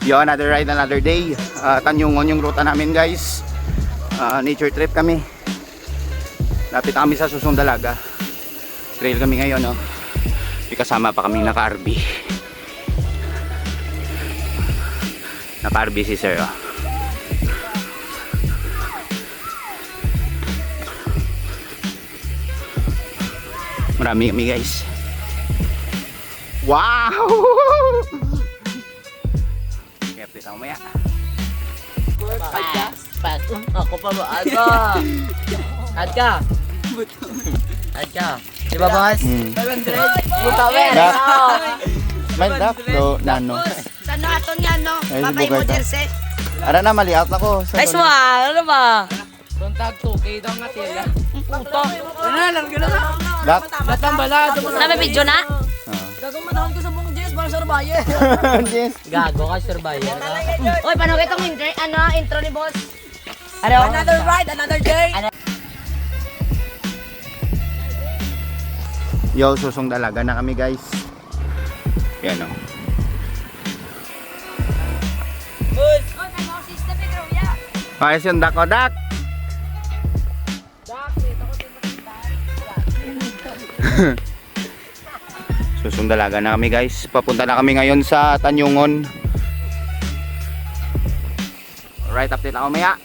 Yo, another ride, another day. Tanyungon yung ruta namin guys. Nature trip kami. Lapit kami sa Susong Dalaga. Trail kami ngayon, no. May kasama pa kaming naka-RV. Naka-RV si sir, oh. Marami kami guys. Wow! Kaya update ako maya. Ako pa ba? Ad ka. Di ba boss? 500. Butawin. May dak do nano. Sa naton nga no, babay mo jersey. Ara na mali out ako. Nice one. Ano ba? Kontag 2K daw nga tila. Puto. Ano lang gano'n na? Dak. Batang bala. Nabe video na? Gagawin matahon ko sa buong Jess para survive. Yes. Gago ka survive. Oy, paano itong intro ni boss? Ano? Another ride, another day. Yo, Susong Dalaga na kami guys. Yan, oh. Boss. Oy, paano system ni Kuya? Ayos yung dak, o dak. Susong Dalaga na kami guys. Papunta na kami ngayon sa Tanyungon. Alright, update ako maya.